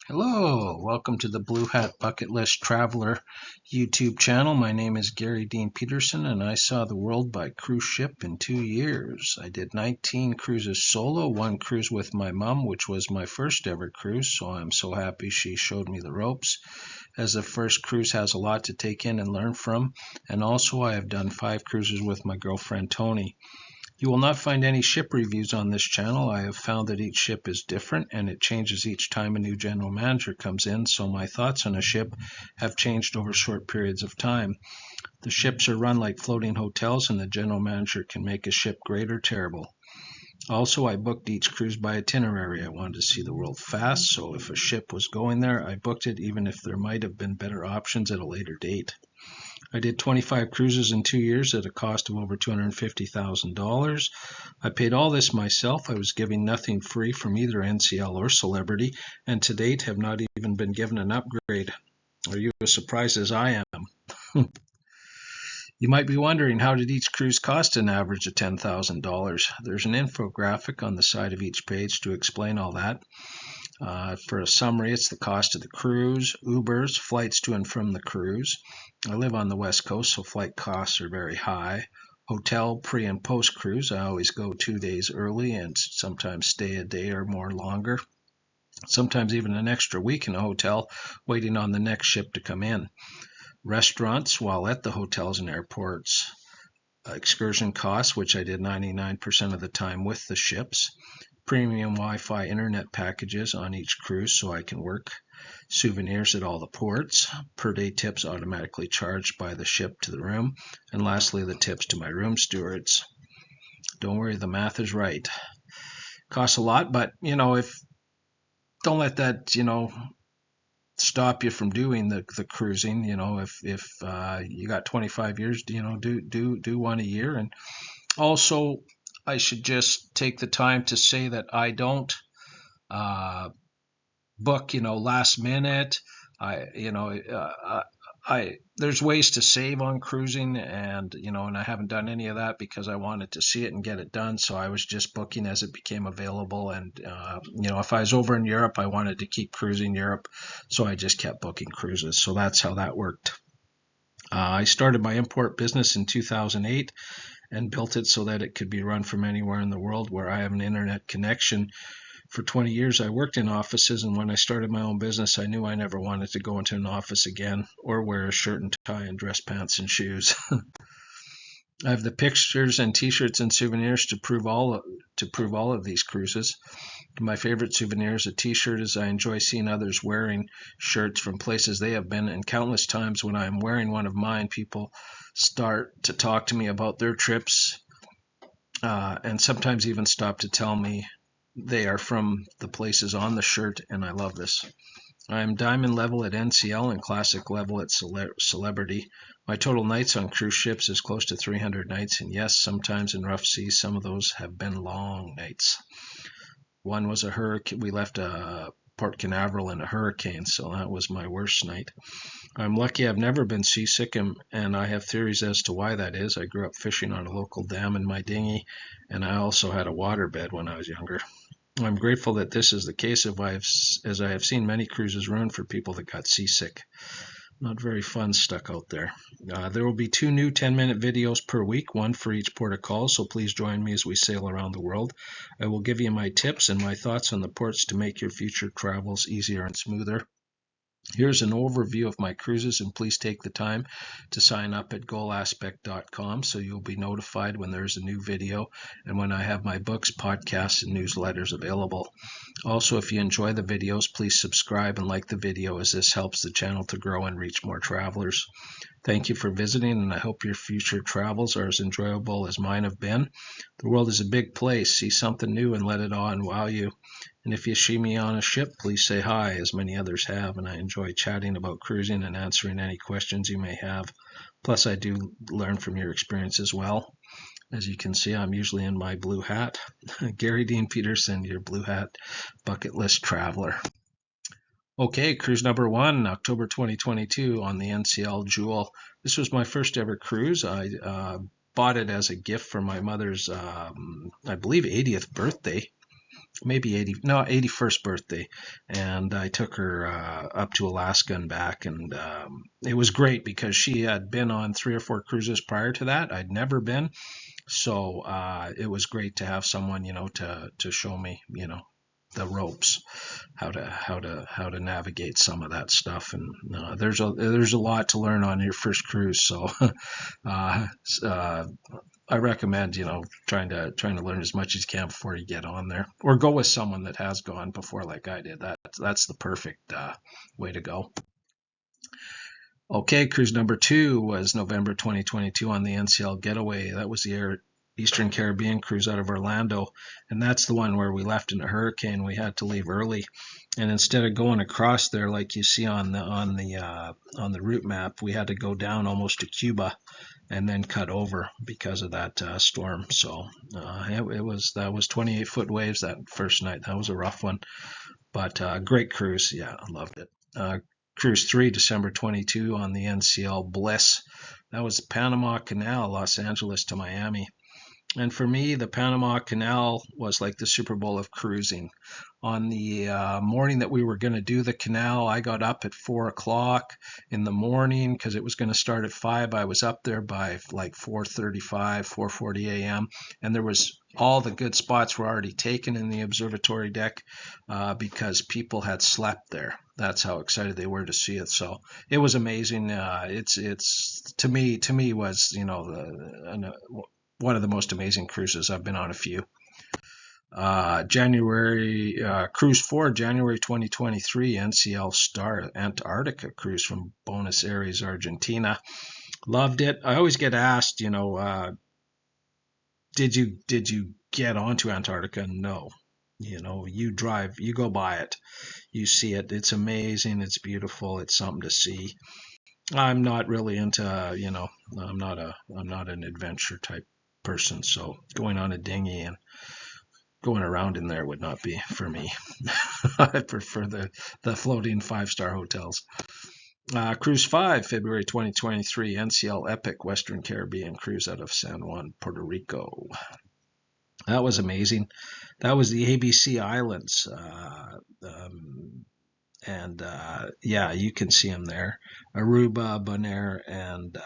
Hello, welcome to the Blue Hat Bucket List Traveler YouTube channel. My name is Gary Dean Peterson and I saw the world by cruise ship in 2 years. I did 19 cruises solo, one cruise with my mom, which was my first ever cruise, so I'm so happy she showed me the ropes, as the first cruise has a lot to take in and learn from. And also I have done 5 cruises with my girlfriend Tony. You will not find any ship reviews on this channel. I have found that each ship is different and it changes each time a new general manager comes in, so my thoughts on a ship have changed over short periods of time. The ships are run like floating hotels and the general manager can make a ship great or terrible. Also, I booked each cruise by itinerary. I wanted to see the world fast, so if a ship was going there, I booked it even if there might have been better options at a later date. I did 25 cruises in 2 years at a cost of over $250,000. I paid all this myself. I was giving nothing free from either NCL or Celebrity, and to date have not even been given an upgrade. Are you as surprised as I am? You might be wondering, how did each cruise cost an average of $10,000? There's an infographic on the side of each page to explain all that. For a summary, it's the cost of the cruise, Ubers, flights to and from the cruise. I live on the West Coast, so flight costs are very high. Hotel, pre and post cruise. I always go 2 days early and sometimes stay a day or more longer. Sometimes even an extra week in a hotel, waiting on the next ship to come in. Restaurants while at the hotels and airports. Excursion costs, which I did 99% of the time with the ships. Premium Wi-Fi internet packages on each cruise so I can work. Souvenirs at all the ports. Per day tips automatically charged by the ship to the room. And lastly, the tips to my room stewards. Don't worry, the math is right. Costs a lot, but if don't let that stop you from doing the cruising. If you got 25 years, do one a year. And also, I should just take the time to say that I don't book, last minute. There's ways to save on cruising, and I haven't done any of that because I wanted to see it and get it done. So I was just booking as it became available. And if I was over in Europe, I wanted to keep cruising Europe, so I just kept booking cruises. So that's how that worked. I started my import business in 2008 and built it so that it could be run from anywhere in the world where I have an internet connection. For 20 years, I worked in offices, and when I started my own business, I knew I never wanted to go into an office again or wear a shirt and tie and dress pants and shoes. I have the pictures and t-shirts and souvenirs to prove all of these cruises. My favorite souvenir is a t-shirt, as I enjoy seeing others wearing shirts from places they have been, and countless times when I am wearing one of mine, people start to talk to me about their trips, and sometimes even stop to tell me they are from the places on the shirt, and I love this. I am diamond level at NCL and classic level at Celebrity. My total nights on cruise ships is close to 300 nights, and yes, sometimes in rough seas, some of those have been long nights. One was a hurricane. We left Port Canaveral in a hurricane, so that was my worst night. I'm lucky I've never been seasick, and I have theories as to why that is. I grew up fishing on a local dam in my dinghy, and I also had a waterbed when I was younger. I'm grateful that this is the case, as I have seen many cruises ruined for people that got seasick. Not very fun stuck out there. There will be 2 new 10-minute videos per week, one for each port of call, so please join me as we sail around the world. I will give you my tips and my thoughts on the ports to make your future travels easier and smoother. Here's an overview of my cruises, and please take the time to sign up at goalaspect.com so you'll be notified when there's a new video and when I have my books, podcasts, and newsletters available. Also, if you enjoy the videos, please subscribe and like the video, as this helps the channel to grow and reach more travelers. Thank you for visiting, and I hope your future travels are as enjoyable as mine have been. The world is a big place. See something new and let it awe and wow you. And if you see me on a ship, please say hi, as many others have, and I enjoy chatting about cruising and answering any questions you may have. Plus, I do learn from your experience as well. As you can see, I'm usually in my blue hat. Gary Dean Peterson, your blue hat bucket list traveler. Okay, cruise number 1, October 2022 on the NCL Jewel. This was my first ever cruise. I bought it as a gift for my mother's, I believe, 80th birthday. maybe 81st birthday, and I took her up to Alaska and back, and it was great because she had been on 3 or 4 cruises prior to that. I'd never been, so it was great to have someone, to show me, the ropes, how to navigate some of that stuff. And there's a lot to learn on your first cruise, so uh, I recommend, trying to learn as much as you can before you get on there, or go with someone that has gone before, like I did. That's the perfect way to go. Okay, cruise number 2 was November 2022 on the NCL Getaway. That was the Eastern Caribbean cruise out of Orlando, and that's the one where we left in a hurricane. We had to leave early, and instead of going across there like you see on the route map, we had to go down almost to Cuba and then cut over because of that storm. So that was 28-foot waves that first night. That was a rough one, but great cruise. Yeah, I loved it. Cruise 3, December 22 on the NCL Bliss. That was Panama Canal, Los Angeles to Miami. And for me, the Panama Canal was like the Super Bowl of cruising. On the morning that we were going to do the canal, I got up at 4 o'clock in the morning because it was going to start at 5. I was up there by like 4:35, 4:40 a.m. And there was all the good spots were already taken in the observatory deck because people had slept there. That's how excited they were to see it. So it was amazing. It's to me was one of the most amazing cruises. I've been on a few. Cruise 4, January 2023, NCL Star Antarctica cruise from Buenos Aires, Argentina. Loved it. I always get asked, did you get onto Antarctica? No. You drive, you go by it, you see it. It's amazing. It's beautiful. It's something to see. I'm not really into, I'm not an adventure type person, so going on a dinghy and going around in there would not be for me. I prefer the floating 5-star hotels. Cruise 5, February 2023, NCL Epic Western Caribbean cruise out of San Juan, Puerto Rico. That was amazing. That was the ABC Islands. Yeah, you can see them there. Aruba, Bonaire, and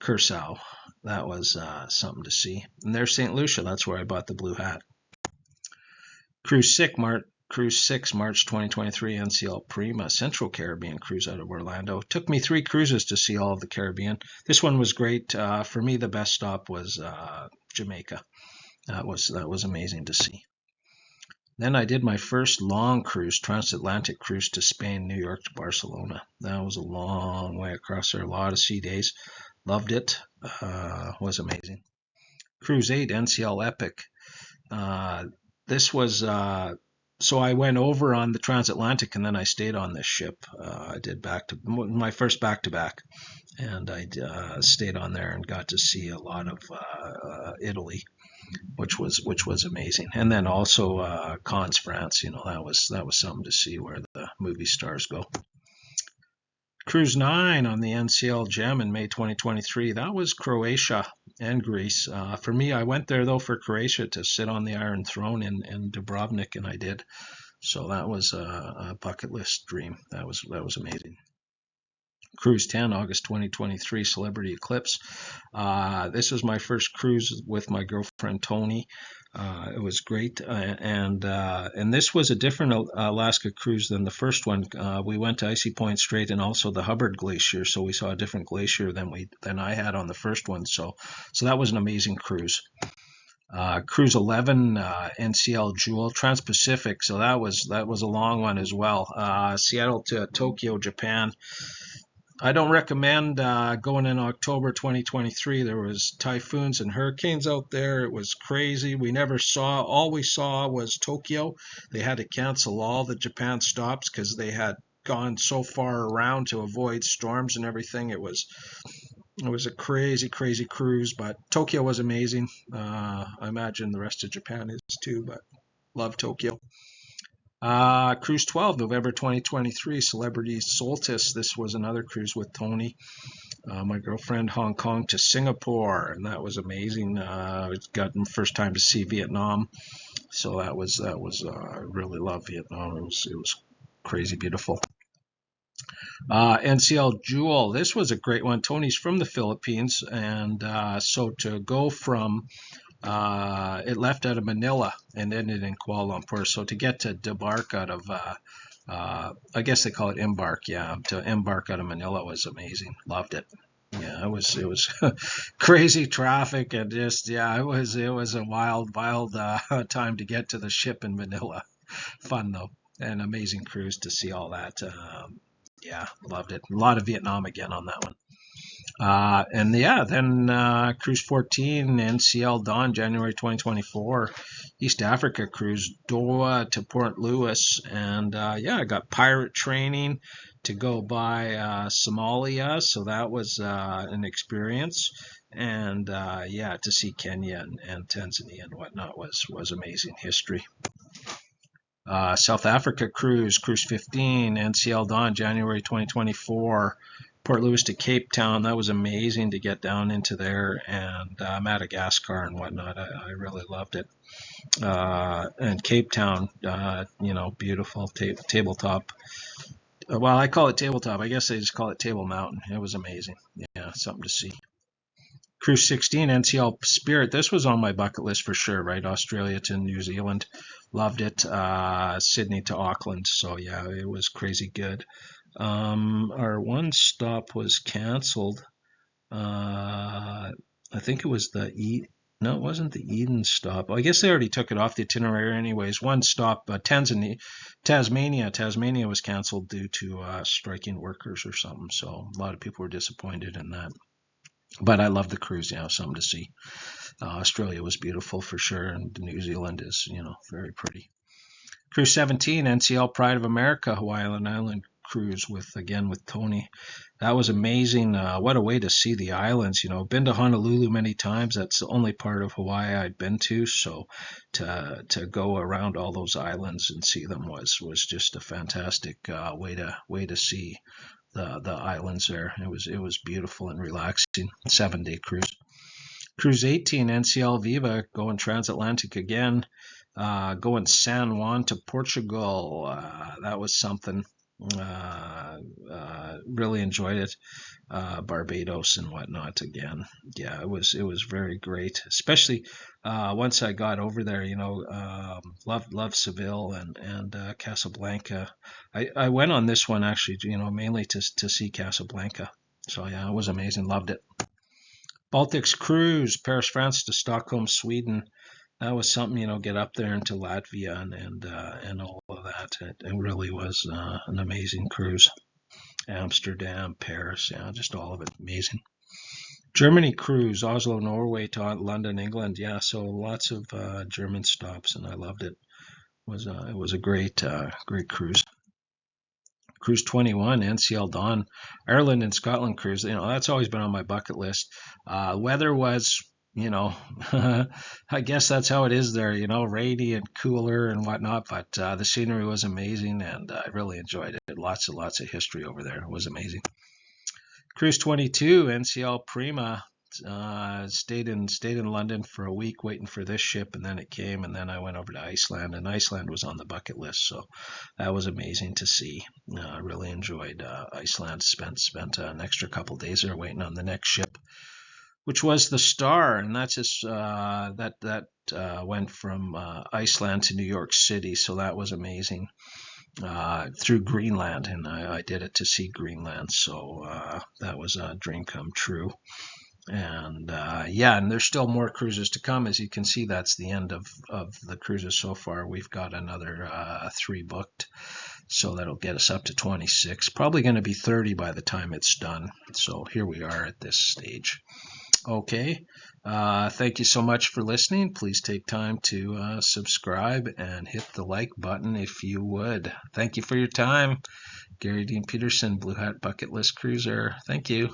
Curacao. That was something to see. And there's St. Lucia. That's where I bought the blue hat. Cruise 6, March 2023, NCL Prima, Central Caribbean cruise out of Orlando. Took me 3 cruises to see all of the Caribbean. This one was great. For me, the best stop was Jamaica. That was amazing to see. Then I did my first long cruise, Transatlantic cruise to Spain, New York to Barcelona. That was a long way across there, a lot of sea days. Loved it. Was amazing. Cruise 8, NCL Epic. This was, so I went over on the Transatlantic and then I stayed on this ship. I did my first back-to-back, and I stayed on there and got to see a lot of Italy, which was amazing. And then also Cannes, France. That was something to see where the movie stars go. Cruise 9 on the NCL Gem in May 2023. That was Croatia and Greece. For me, I went there though for Croatia to sit on the Iron Throne in Dubrovnik, and I did. So that was a bucket list dream. That was amazing. Cruise 10, August 2023, Celebrity Eclipse. This was my first cruise with my girlfriend Tony. It was great, and this was a different Alaska cruise than the first one. We went to Icy Point Strait and also the Hubbard Glacier, so we saw a different glacier than I had on the first one. So that was an amazing cruise. Cruise 11, NCL Jewel, Transpacific. So that was a long one as well. Seattle to Tokyo, Japan. I don't recommend going in October 2023. There was typhoons and hurricanes out there. It was crazy. All we saw was Tokyo. They had to cancel all the Japan stops because they had gone so far around to avoid storms and everything. It was a crazy, crazy cruise, but Tokyo was amazing. I imagine the rest of Japan is too, but love Tokyo. Cruise 12, November 2023, Celebrity Solstice. This was another cruise with Tony, my girlfriend, Hong Kong to Singapore, and that was amazing. Got first time to see Vietnam. So that was I really loved Vietnam. It was crazy beautiful. NCL Jewel, this was a great one. Tony's from the Philippines, and so to go from it left out of Manila and ended in Kuala Lumpur. So to get to debark out of I guess they call it embark, yeah. To embark out of Manila was amazing. Loved it. Yeah, it was crazy traffic and just yeah, it was a wild time to get to the ship in Manila. Fun though, an amazing cruise to see all that. Yeah, loved it. A lot of Vietnam again on that one. And yeah, then Cruise 14, NCL Dawn, January 2024, East Africa cruise, Doha to Port Louis. And yeah, I got pirate training to go by Somalia, so that was an experience. And yeah, to see Kenya and Tanzania and whatnot was amazing history. South Africa cruise, Cruise 15, NCL Dawn, January 2024. Port Louis to Cape Town. That was amazing to get down into there, and Madagascar and whatnot. I really loved it. And Cape Town, you know, beautiful tabletop. Well, I call it tabletop. I guess they just call it Table Mountain. It was amazing. Yeah, something to see. Cruise 16, NCL Spirit. This was on my bucket list for sure, right? Australia to New Zealand. Loved it. Sydney to Auckland. So yeah, it was crazy good. Our one stop was canceled. I think it was no, it wasn't the Eden stop. I guess they already took it off the itinerary anyways. One stop, Tasmania. Tasmania was canceled due to striking workers or something. So a lot of people were disappointed in that. But I love the cruise, you know, something to see. Australia was beautiful for sure, and New Zealand is, you know, very pretty. Cruise 17, NCL Pride of America, Hawaiian Island cruise with Tony. That was amazing. What a way to see the islands. You know, been to Honolulu many times. That's the only part of Hawaii I'd been to. So to go around all those islands and see them was just a fantastic way to see the islands there. It was beautiful and relaxing. 7-day cruise. Cruise 18, NCL Viva, going transatlantic again. Going San Juan to Portugal. That was something. Really enjoyed it. Barbados and whatnot again. Yeah, it was very great. Especially once I got over there, you know, loved Seville and Casablanca. I went on this one actually, you know, mainly to see Casablanca. So yeah, it was amazing. Loved it. Baltics cruise, Paris, France to Stockholm, Sweden. That was something, you know, get up there into Latvia and all of that. It really was an amazing cruise. Amsterdam, Paris, yeah, just all of it amazing. Germany cruise, Oslo, Norway to London, England. Yeah, so lots of German stops, and I loved it. It was a great cruise. Cruise 21, NCL Dawn, Ireland and Scotland cruise. You know, that's always been on my bucket list. Weather was, you know, I guess that's how it is there, you know, rainy and cooler and whatnot, but the scenery was amazing and I really enjoyed it. Lots of history over there. It was amazing. Cruise 22, NCL Prima. Stayed in London for a week waiting for this ship, and then it came, and then I went over to Iceland, and Iceland was on the bucket list, so that was amazing to see. I really enjoyed Iceland. Spent an extra couple days there waiting on the next ship, which was the Star, and that's just that went from Iceland to New York City, so that was amazing. Through Greenland, and I did it to see Greenland, so that was a dream come true. And yeah, and there's still more cruises to come. As you can see, that's the end of the cruises so far. We've got another 3 booked, so that'll get us up to 26. Probably going to be 30 by the time it's done. So here we are at this stage. Okay, thank you so much for listening. Please take time to subscribe and hit the like button if you would. Thank you for your time. Gary Dean Peterson, Blue Hat Bucket List Cruiser. Thank you.